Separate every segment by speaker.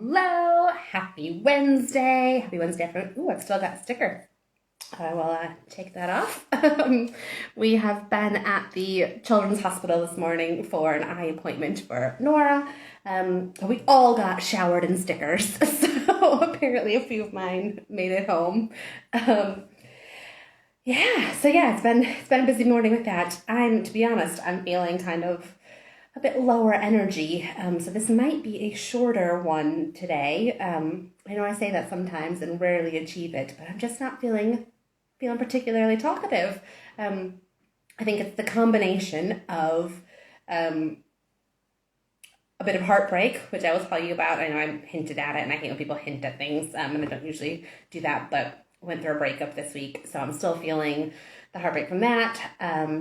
Speaker 1: Hello, happy Wednesday. Happy Wednesday afternoon. Ooh, I've still got a sticker. I will take that off. We have been at the Children's Hospital this morning for an eye appointment for Nora. We all got showered in stickers, so apparently a few of mine made it home. It's been a busy morning with that. To be honest, I'm feeling kind of a bit lower energy, so this might be a shorter one today. I know I say that sometimes and rarely achieve it, but I'm just not feeling particularly talkative. I think it's the combination of a bit of heartbreak, which I will tell you about. I know I hinted at it, and I hate when people hint at things, and I don't usually do that, but went through a breakup this week, so I'm still feeling the heartbreak from that.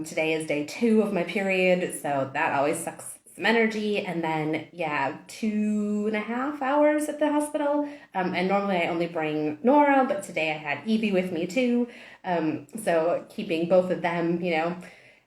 Speaker 1: Today is day 2 of my period, so that always sucks some energy. And then, 2.5 hours at the hospital. And normally I only bring Nora, but today I had Evie with me too. So keeping both of them,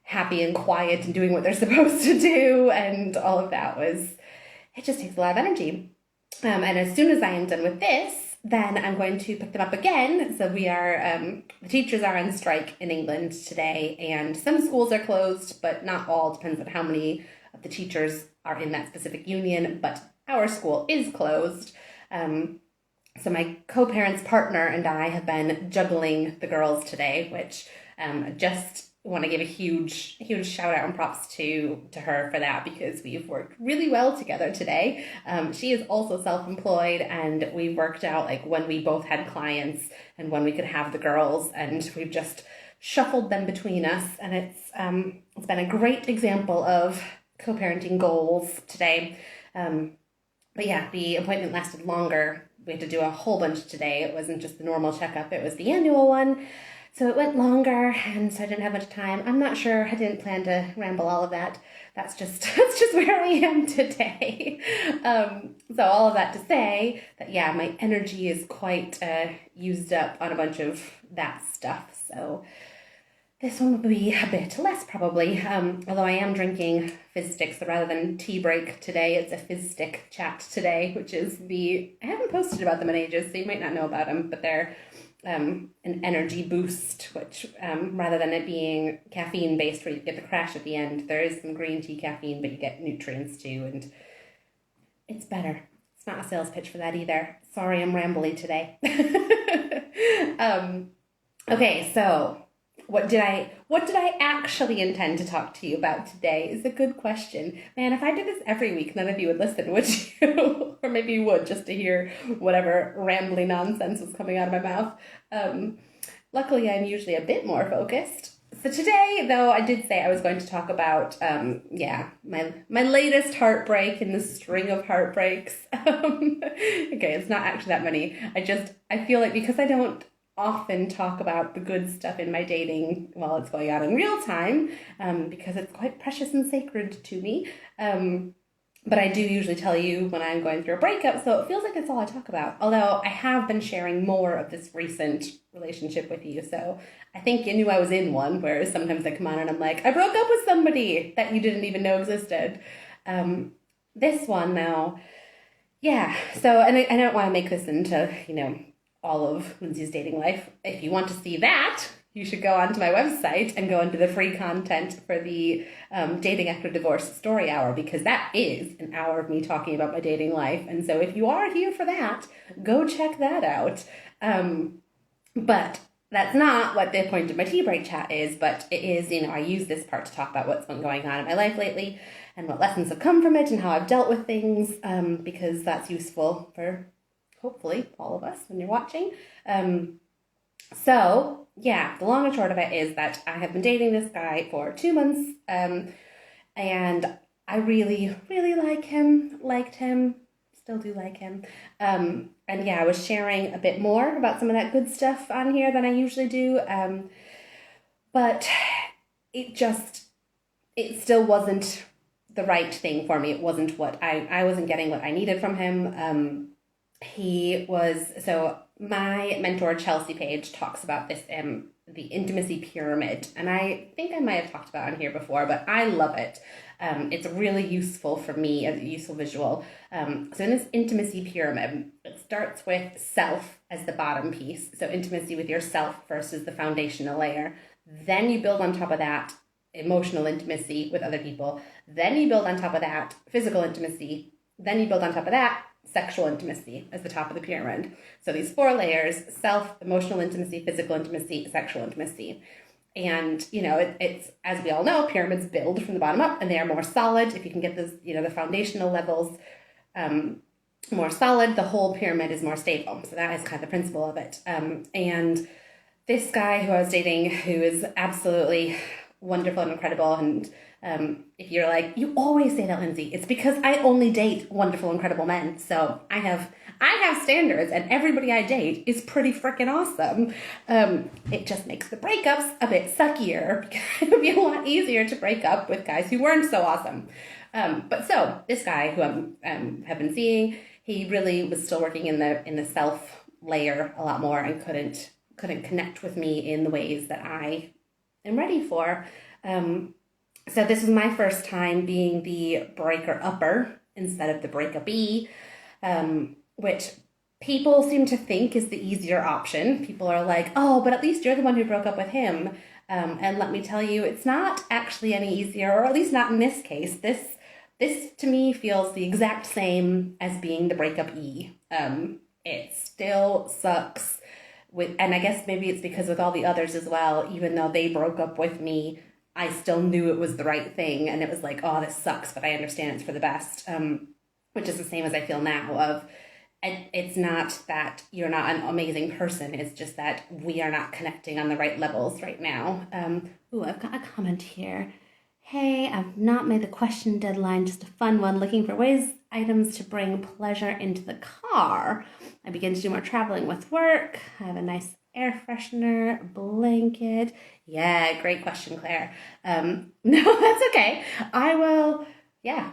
Speaker 1: happy and quiet and doing what they're supposed to do, and all of that it just takes a lot of energy. And as soon as I am done with this, then I'm going to pick them up again. So the teachers are on strike in England today, and some schools are closed, but not all. Depends on how many of the teachers are in that specific union, but our school is closed. So my co-parent's partner and I have been juggling the girls today, which just want to give a huge shout out and props to her for that, because we've worked really well together today. She is also self-employed, and we worked out like when we both had clients and when we could have the girls, and we've just shuffled them between us, and it's been a great example of co-parenting goals today. The appointment lasted longer. We had to do a whole bunch today. It wasn't just the normal checkup, it was the annual one. So it went longer, and so I didn't have much time. I'm not sure. I didn't plan to ramble all of that. That's just where I am today. So all of that to say that, my energy is quite used up on a bunch of that stuff. So this one will be a bit less probably, although I am drinking fizz sticks. So rather than tea break today, it's a fizz stick chat today, which is I haven't posted about them in ages, so you might not know about them, but they're an energy boost, which rather than it being caffeine based where you get the crash at the end, there is some green tea caffeine, but you get nutrients too, and it's better. It's not a sales pitch for that either. Sorry, I'm rambly today. Okay, so what did I actually intend to talk to you about today is a good question. Man, if I did this every week, none of you would listen, would you? Or maybe you would, just to hear whatever rambling nonsense was coming out of my mouth. Luckily, I'm usually a bit more focused. So today, though, I did say I was going to talk about, my latest heartbreak in the string of heartbreaks. Okay, it's not actually that many. I feel like because I don't often talk about the good stuff in my dating while it's going on in real time, because it's quite precious and sacred to me. But I do usually tell you when I'm going through a breakup, so it feels like it's all I talk about. Although I have been sharing more of this recent relationship with you, so I think you knew I was in one, whereas sometimes I come on and I'm like, I broke up with somebody that you didn't even know existed. This one, though, so, and I don't want to make this into, all of Lindsey's dating life. If you want to see that, you should go onto my website and go into the free content for the Dating After Divorce Story Hour, because that is an hour of me talking about my dating life. And so if you are here for that, go check that out. But that's not what the point of my tea break chat is, but it is, I use this part to talk about what's been going on in my life lately and what lessons have come from it and how I've dealt with things, because that's useful for hopefully all of us when you're watching. So the long and short of it is that I have been dating this guy for 2 months, and I really, really liked him, still do like him. I was sharing a bit more about some of that good stuff on here than I usually do, but it still wasn't the right thing for me. It wasn't what I wasn't getting what I needed from him. my mentor, Chelsea Page, talks about this, the intimacy pyramid. And I think I might have talked about it on here before, but I love it. It's really useful for me, as a useful visual. So in this intimacy pyramid, it starts with self as the bottom piece. So intimacy with yourself versus the foundational layer. Then you build on top of that emotional intimacy with other people. Then you build on top of that physical intimacy. Then you build on top of that sexual intimacy as the top of the pyramid. So these 4 layers: self, emotional intimacy, physical intimacy, sexual intimacy. And, it's, as we all know, pyramids build from the bottom up, and they are more solid. If you can get those, the foundational levels more solid, the whole pyramid is more stable. So that is kind of the principle of it. And this guy who I was dating, who is absolutely wonderful and incredible, and if you're like, you always say that, Lindsey, it's because I only date wonderful, incredible men. So I have standards, and everybody I date is pretty freaking awesome. It just makes the breakups a bit suckier, because it would be a lot easier to break up with guys who weren't so awesome. But so this guy who I have been seeing, he really was still working in the self layer a lot more, and couldn't connect with me in the ways that I am ready for. So this was my first time being the breaker-upper instead of the breakup-y, which people seem to think is the easier option. People are like, oh, but at least you're the one who broke up with him. And let me tell you, it's not actually any easier, or at least not in this case. This to me feels the exact same as being the breakup-y. It still sucks. And I guess maybe it's because with all the others as well, even though they broke up with me, I still knew it was the right thing. And it was like, oh, this sucks, but I understand it's for the best. Which is the same as I feel now of, it's not that you're not an amazing person. It's just that we are not connecting on the right levels right now. I've got a comment here. Hey, I've not made the question deadline, just a fun one. Looking for items to bring pleasure into the car. I begin to do more traveling with work. I have a nice air freshener, blanket. Yeah, great question, Claire. No, that's okay. I will,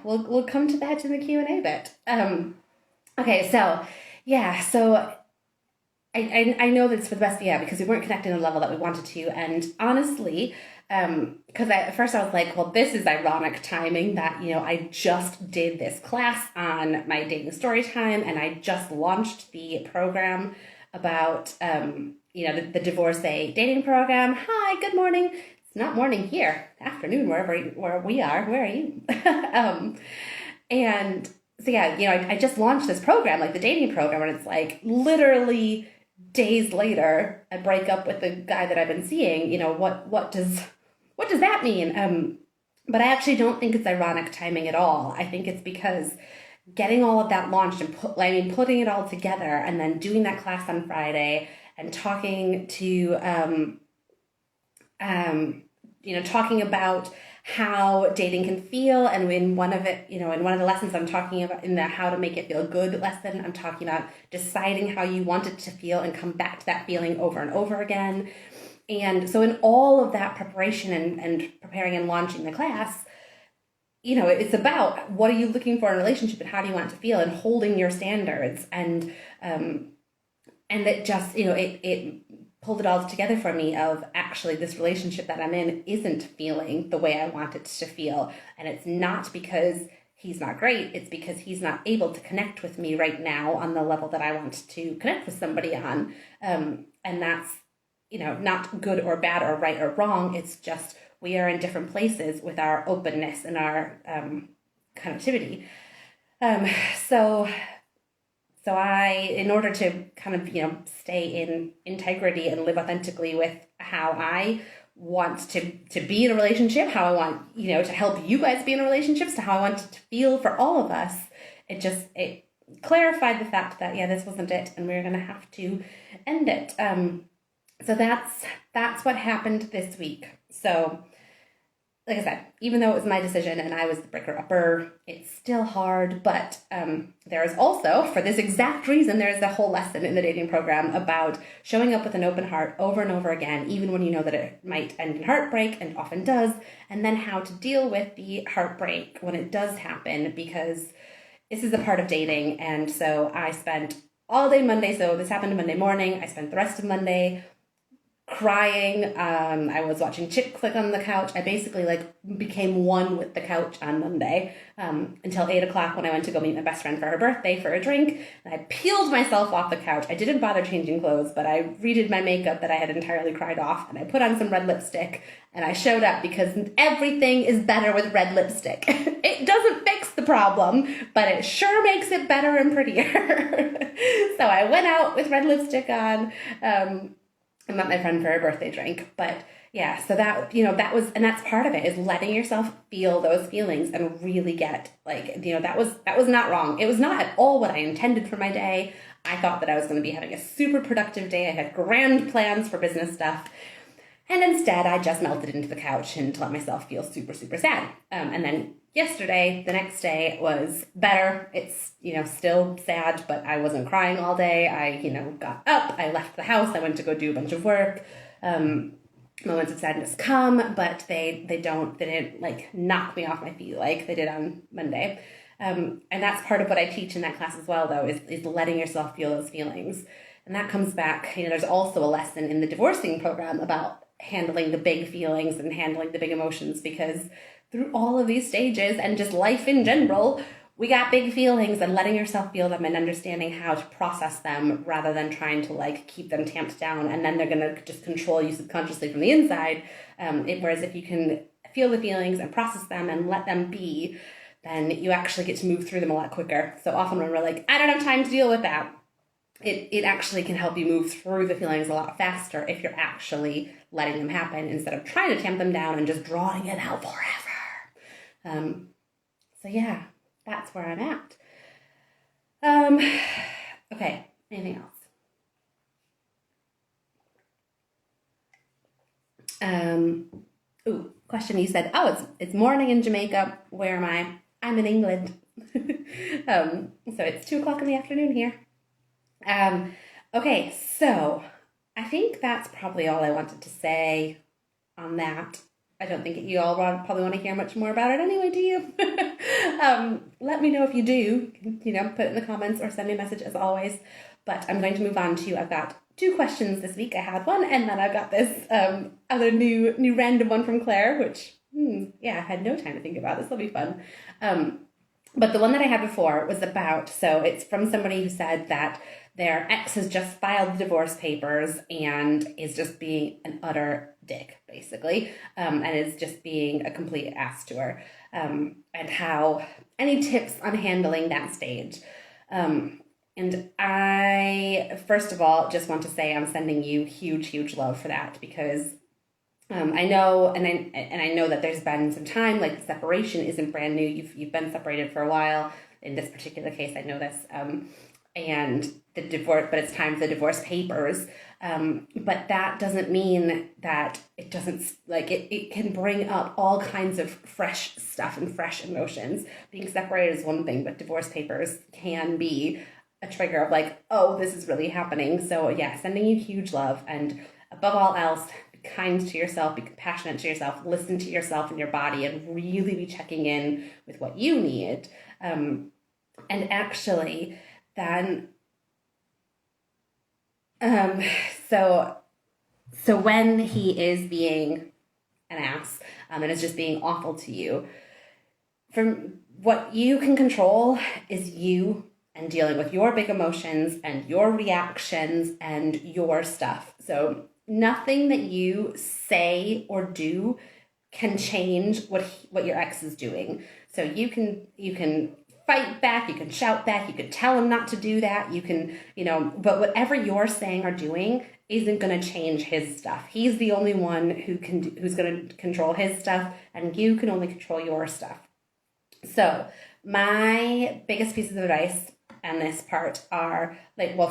Speaker 1: we'll come to that in the Q&A bit. Okay, so I know that it's for the best, because we weren't connecting on the level that we wanted to, and honestly, because at first I was like, well, this is ironic timing that, I just did this class on my dating story time, and I just launched the program about, the divorcee dating program. Hi, good morning. It's not morning here, afternoon, where we are. Where are you? And so, I just launched this program, like the dating program, and it's like literally days later, I break up with the guy that I've been seeing. What does that mean? But I actually don't think it's ironic timing at all. I think it's because getting all of that launched and putting it all together, and then doing that class on Friday and talking to, talking about how dating can feel. And in one of the lessons I'm talking about, in the how to make it feel good lesson, I'm talking about deciding how you want it to feel and come back to that feeling over and over again. And so in all of that preparation and preparing and launching the class, it's about what are you looking for in a relationship and how do you want it to feel, and holding your standards. And that just, it pulled it all together for me of actually this relationship that I'm in isn't feeling the way I want it to feel. And it's not because he's not great. It's because he's not able to connect with me right now on the level that I want to connect with somebody on. And that's, not good or bad or right or wrong. It's just we are in different places with our openness and our connectivity. So I, in order to kind of, stay in integrity and live authentically with how I want to be in a relationship, how I want, to help you guys be in relationships, to how I want it to feel for all of us, it clarified the fact that, this wasn't it, and we were going to have to end it. So that's what happened this week. So, like I said, even though it was my decision and I was the breaker-upper, it's still hard. But there is also, for this exact reason, there is a whole lesson in the dating program about showing up with an open heart over and over again, even when you know that it might end in heartbreak, and often does, and then how to deal with the heartbreak when it does happen, because this is a part of dating. And so I spent all day Monday. So this happened Monday morning. I spent the rest of Monday crying. I was watching chick flick on the couch. I basically like became one with the couch on Monday until 8 o'clock when I went to go meet my best friend for her birthday for a drink. And I peeled myself off the couch. I didn't bother changing clothes, but I redid my makeup that I had entirely cried off, and I put on some red lipstick, and I showed up because everything is better with red lipstick. It doesn't fix the problem, but it sure makes it better and prettier. So I went out with red lipstick on. I met my friend for her birthday drink. But yeah, so that, that was, and that's part of it, is letting yourself feel those feelings and really get like, that was not wrong. It was not at all what I intended for my day. I thought that I was going to be having a super productive day. I had grand plans for business stuff. And instead, I just melted into the couch and let myself feel super, super sad. And then yesterday, the next day, was better. It's, still sad, but I wasn't crying all day. I, got up, I left the house, I went to go do a bunch of work. Moments of sadness come, but they didn't like knock me off my feet like they did on Monday. And that's part of what I teach in that class as well, though, is letting yourself feel those feelings. And that comes back, there's also a lesson in the divorcing program about handling the big feelings and handling the big emotions, because through all of these stages and just life in general, we got big feelings, and letting yourself feel them and understanding how to process them rather than trying to like keep them tamped down and then they're going to just control you subconsciously from the inside. Whereas if you can feel the feelings and process them and let them be, then you actually get to move through them a lot quicker. So often when we're like, I don't have time to deal with that, it actually can help you move through the feelings a lot faster if you're actually letting them happen instead of trying to tamp them down and just drawing it out forever. So yeah, that's where I'm at. Okay, anything else? Question, you said, it's morning in Jamaica. Where am I? I'm in England. So it's 2 o'clock in the afternoon here. Okay, so I think that's probably all I wanted to say on that. I don't think you all probably want to hear much more about it anyway, do you? Let me know if you do, put it in the comments or send me a message as always. But I'm going to move on to, I've got 2 questions this week. I had one, and then I've got this other new random one from Claire, which, I had no time to think about. This will be fun. But the one that I had before was about, so it's from somebody who said that their ex has just filed the divorce papers and is just being an utter dick, basically, and is just being a complete ass to her, and how, any tips on handling that stage. And I, first of all, just want to say I'm sending you huge, huge love for that, because I know, and I know that there's been some time, like the separation isn't brand new. You've been separated for a while. In this particular case, I know this, and the divorce, but it's time for the divorce papers. But that doesn't mean that it doesn't, like, it can bring up all kinds of fresh stuff and fresh emotions. Being separated is one thing, but divorce papers can be a trigger of like, oh, this is really happening. So yeah, sending you huge love, and above all else, be kind to yourself, be compassionate to yourself, listen to yourself and your body, and really be checking in with what you need. And actually then, so when he is being an ass, and is just being awful to you, from what you can control is you and dealing with your big emotions and your reactions and your stuff. So nothing that you say or do can change what your ex is doing. So you can fight back, you can shout back, you can tell him not to do that, you can, but whatever you're saying or doing isn't going to change his stuff. He's the only one who's going to control his stuff, and you can only control your stuff. So my biggest pieces of advice on this part are,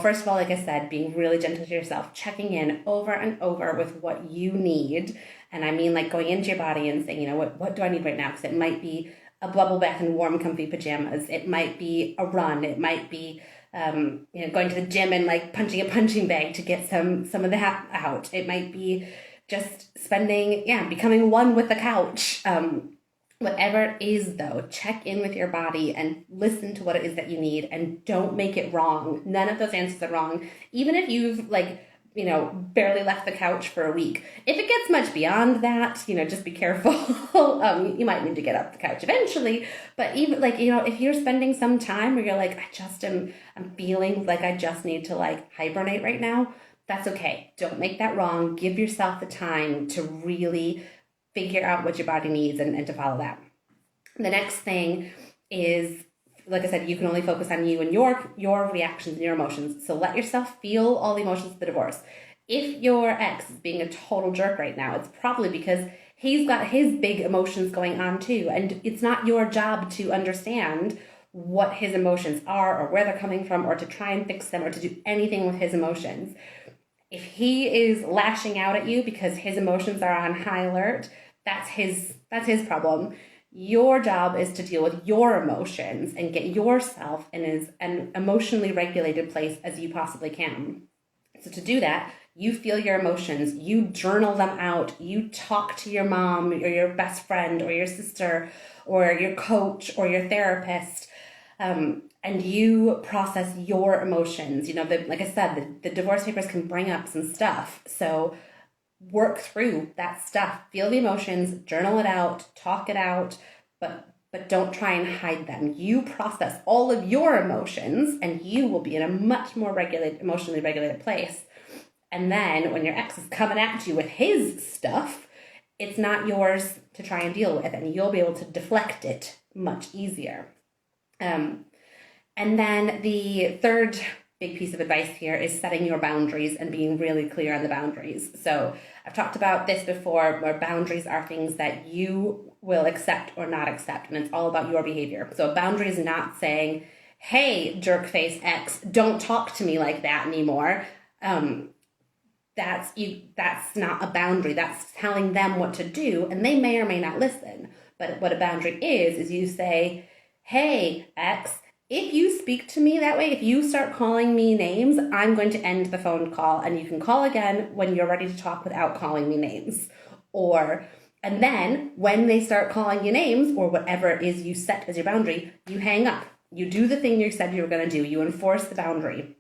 Speaker 1: first of all, like I said, being really gentle to yourself, checking in over and over with what you need. And I mean, like, going into your body and saying, what do I need right now? Because it might be a bubble bath in warm, comfy pajamas. It might be a run. It might be, going to the gym and like punching a punching bag to get some of that out. It might be just becoming one with the couch. Whatever it is, though, check in with your body and listen to what it is that you need, and don't make it wrong. None of those answers are wrong. Even if you've barely left the couch for a week. If it gets much beyond that, just be careful. You might need to get off the couch eventually. But even if you're spending some time where you're like, I'm feeling like I just need to hibernate right now, that's okay. Don't make that wrong. Give yourself the time to really figure out what your body needs and to follow that. The next thing is, like I said, you can only focus on you and your reactions and your emotions. So let yourself feel all the emotions of the divorce. If your ex is being a total jerk right now, it's probably because he's got his big emotions going on too. And it's not your job to understand what his emotions are or where they're coming from or to try and fix them or to do anything with his emotions. If he is lashing out at you because his emotions are on high alert, that's his problem. Your job is to deal with your emotions and get yourself in as an emotionally regulated place as you possibly can. So to do that, you feel your emotions, you journal them out, you talk to your mom or your best friend or your sister or your coach or your therapist, and you process your emotions. Like I said, the divorce papers can bring up some stuff. So work through that stuff, feel the emotions, journal it out, talk it out, but don't try and hide them. You process all of your emotions and you will be in a much more emotionally regulated place. And then when your ex is coming at you with his stuff, it's not yours to try and deal with, and you'll be able to deflect it much easier. And then the third big piece of advice here is setting your boundaries and being really clear on the boundaries. So I've talked about this before, where boundaries are things that you will accept or not accept, and it's all about your behavior. So a boundary is not saying, hey, jerkface ex, don't talk to me like that anymore. That's not a boundary. That's telling them what to do, and they may or may not listen. But what a boundary is you say, hey, ex, if you speak to me that way, if you start calling me names, I'm going to end the phone call, and you can call again when you're ready to talk without calling me names. And then when they start calling you names or whatever it is you set as your boundary, you hang up. You do the thing you said you were going to do. You enforce the boundary.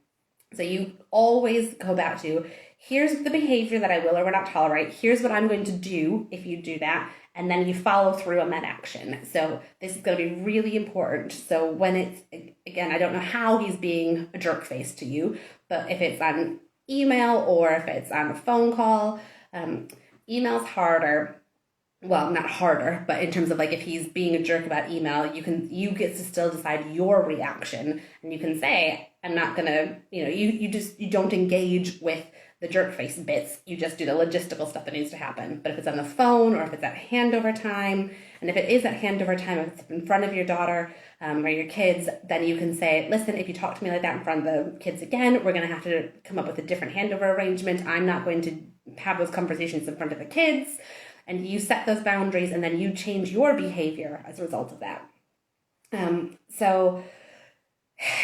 Speaker 1: So you always go back to, here's the behavior that I will or will not tolerate. Here's what I'm going to do if you do that. And then you follow through on that action. So this is going to be really important. So when it's, again, I don't know how he's being a jerk face to you, but if it's on email or if it's on a phone call, email's harder. Well, not harder, but in terms of if he's being a jerk about email, you get to still decide your reaction, and you can say, I'm not gonna, you don't engage with the jerk face bits. You just do the logistical stuff that needs to happen. But if it's on the phone or if it's at handover time, and if it is at handover time, if it's in front of your daughter or your kids, then you can say, listen, if you talk to me like that in front of the kids again, we're gonna have to come up with a different handover arrangement. I'm not going to have those conversations in front of the kids. And you set those boundaries, and then you change your behavior as a result of that. So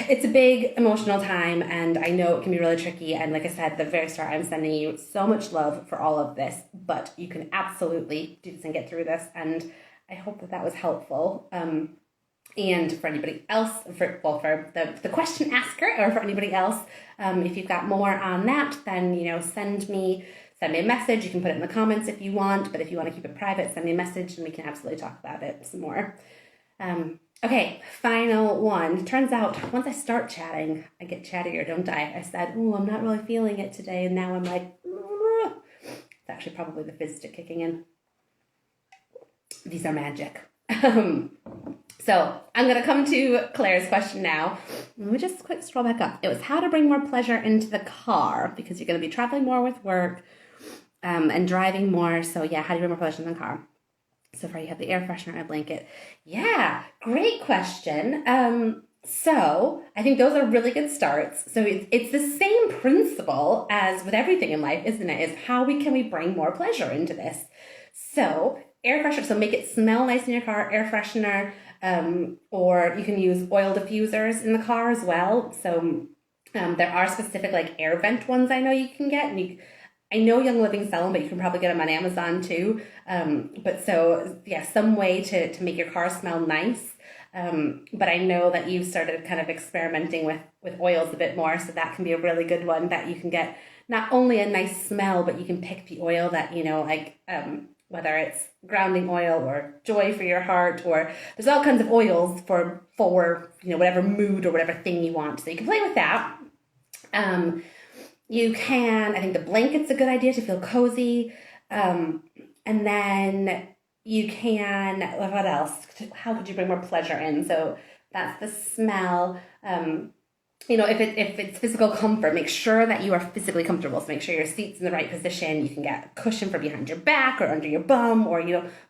Speaker 1: it's a big emotional time, and I know it can be really tricky. And like I said at the very start, I'm sending you so much love for all of this, but you can absolutely do this and get through this. And I hope that was helpful. And for anybody else, for the question asker, or for anybody else, if you've got more on that, then send me a message. You can put it in the comments if you want, but if you want to keep it private, send me a message and we can absolutely talk about it some more. Okay, final one. Turns out once I start chatting, I get chattier, don't I? I said, I'm not really feeling it today, and now I'm like, it's actually probably the fizz stick kicking in. These are magic. So I'm going to come to Claire's question now. Let me just quick scroll back up. It was how to bring more pleasure into the car, because you're going to be traveling more with work and driving more. So yeah, how do you bring more pleasure in the car? So far you have the air freshener and a blanket. Yeah, great question. So I think those are really good starts. So it's the same principle as with everything in life, isn't it? Is how can we bring more pleasure into this? So air freshener, so make it smell nice in your car, air freshener, or you can use oil diffusers in the car as well. So there are specific air vent ones I know you can get, and I know Young Living sell them, but you can probably get them on Amazon too. But so yeah, some way to make your car smell nice. But I know that you've started kind of experimenting with oils a bit more, so that can be a really good one that you can get not only a nice smell, but you can pick the oil that, like whether it's grounding oil or joy for your heart, or there's all kinds of oils for whatever mood or whatever thing you want. So you can play with that. You can, I think the blanket's a good idea to feel cozy. And then you can, what else? How could you bring more pleasure in? So that's the smell. If it's physical comfort, make sure that you are physically comfortable. So make sure your seat's in the right position. You can get a cushion for behind your back or under your bum, or,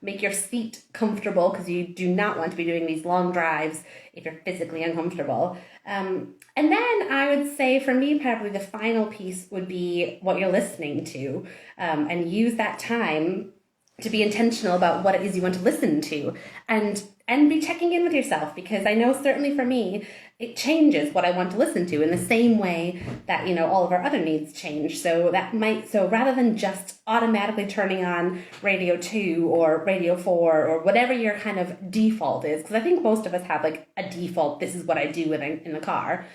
Speaker 1: make your seat comfortable, because you do not want to be doing these long drives if you're physically uncomfortable. And then I would say for me, probably the final piece would be what you're listening to, and use that time to be intentional about what it is you want to listen to, and be checking in with yourself, because I know certainly for me, it changes what I want to listen to in the same way that, all of our other needs change. So rather than just automatically turning on Radio 2 or Radio 4 or whatever your kind of default is, because I think most of us have like a default, this is what I do in the car.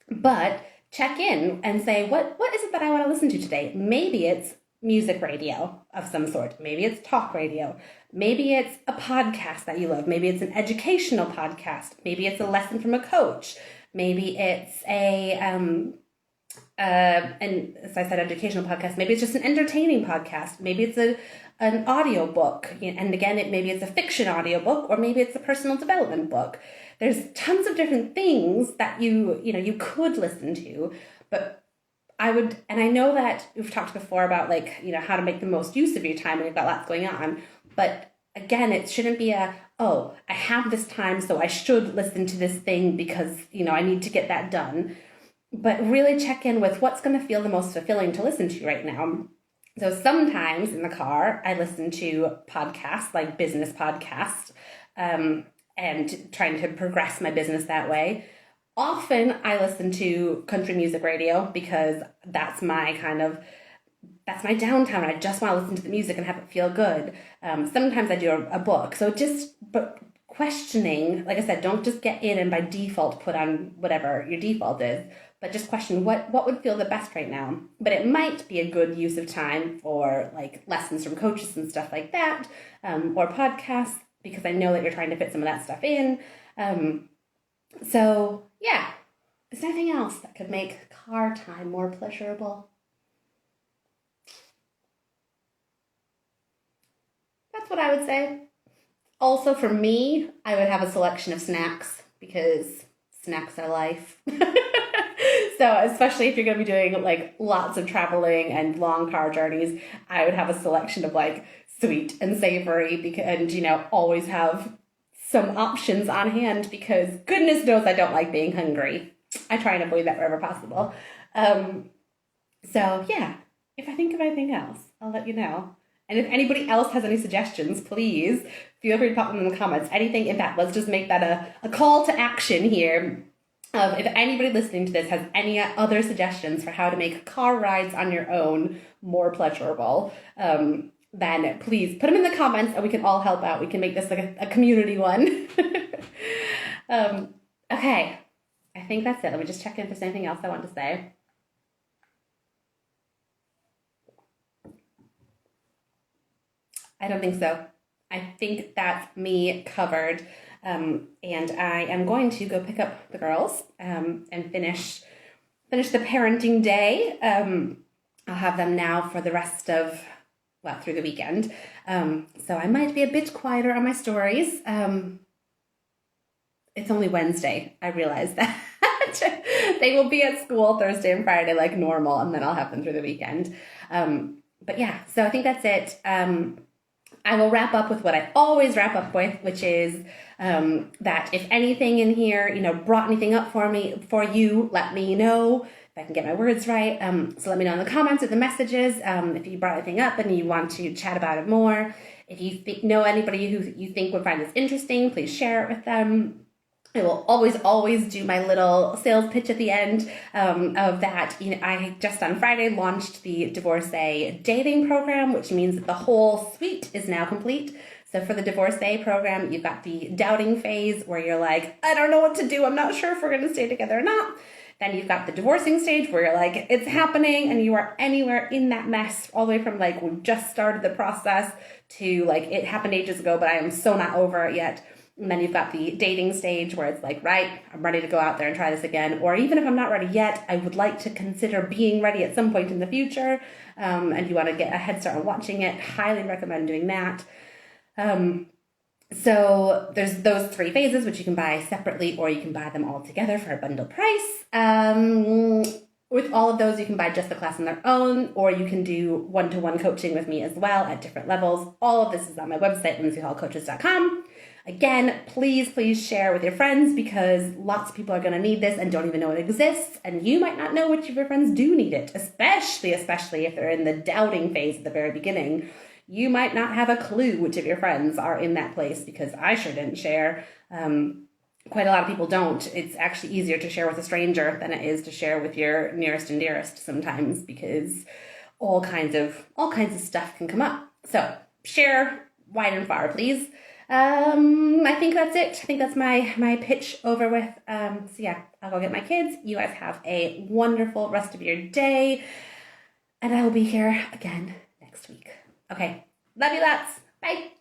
Speaker 1: But check in and say, what is it that I want to listen to today? Maybe it's music radio of some sort. Maybe it's talk radio. Maybe it's a podcast that you love. Maybe it's an educational podcast. Maybe it's a lesson from a coach. Maybe it's and as I said, educational podcast. Maybe it's just an entertaining podcast. Maybe it's an audio book. And again, maybe it's a fiction audio book, or maybe it's a personal development book. There's tons of different things that you could listen to, but I know that we've talked before about how to make the most use of your time when you've got lots going on. But again, it shouldn't be I have this time, so I should listen to this thing because, I need to get that done. But really check in with what's going to feel the most fulfilling to listen to right now. So sometimes in the car, I listen to podcasts, like business podcasts, and trying to progress my business that way. Often I listen to country music radio because that's my downtime. I just want to listen to the music and have it feel good. Sometimes I do a book. But questioning, like I said, don't just get in and by default put on whatever your default is, but just question what would feel the best right now. But it might be a good use of time for like lessons from coaches and stuff like that, or podcasts, because I know that you're trying to fit some of that stuff in. So yeah, is there anything else that could make car time more pleasurable? That's what I would say. Also for me, I would have a selection of snacks, because snacks are life. So especially if you're going to be doing like lots of traveling and long car journeys, I would have a selection of like sweet and savory, and always have some options on hand, because goodness knows I don't like being hungry. I try and avoid that wherever possible. So yeah, if I think of anything else, I'll let you know. And if anybody else has any suggestions, please feel free to pop them in the comments. Anything, in fact, let's just make that a call to action here. If anybody listening to this has any other suggestions for how to make car rides on your own more pleasurable, then please put them in the comments and we can all help out. We can make this like a community one. Okay, I think that's it. Let me just check in if there's anything else I want to say. I don't think so. I think that's me covered. And I am going to go pick up the girls and finish the parenting day. I'll have them now for the rest of, through the weekend. So I might be a bit quieter on my stories. It's only Wednesday. I realize that. They will be at school Thursday and Friday like normal, and then I'll have them through the weekend. But yeah, so I think that's it. I will wrap up with what I always wrap up with, which is that if anything in here, brought anything up for you, let me know if I can get my words right. So let me know in the comments or the messages if you brought anything up and you want to chat about it more. If you know anybody who you think would find this interesting, please share it with them. I will always do my little sales pitch at the end of that. I just on Friday launched the Divorcee dating program, which means that the whole suite is now complete. So for the Divorcee program, you've got the doubting phase where you're like, I don't know what to do. I'm not sure if we're going to stay together or not. Then you've got the divorcing stage where you're like, it's happening, and you are anywhere in that mess, all the way from like, we just started the process to like, it happened ages ago, but I am so not over it yet. And then you've got the dating stage where it's like, right, I'm ready to go out there and try this again. Or even if I'm not ready yet, I would like to consider being ready at some point in the future. And you want to get a head start on watching it. Highly recommend doing that. So there's those 3 phases, which you can buy separately or you can buy them all together for a bundle price. With all of those, you can buy just the class on their own, or you can do one-to-one coaching with me as well at different levels. All of this is on my website, lindseyhallcoaches.com. Again, please share with your friends, because lots of people are going to need this and don't even know it exists. And you might not know which of your friends do need it, especially if they're in the doubting phase at the very beginning. You might not have a clue which of your friends are in that place, because I sure didn't share. Quite a lot of people don't. It's actually easier to share with a stranger than it is to share with your nearest and dearest sometimes, because all kinds of stuff can come up. So share wide and far, please. I think that's it. I think that's my pitch over with. So yeah, I'll go get my kids. You guys have a wonderful rest of your day, and I will be here again next week. Okay. Love you lots. Bye.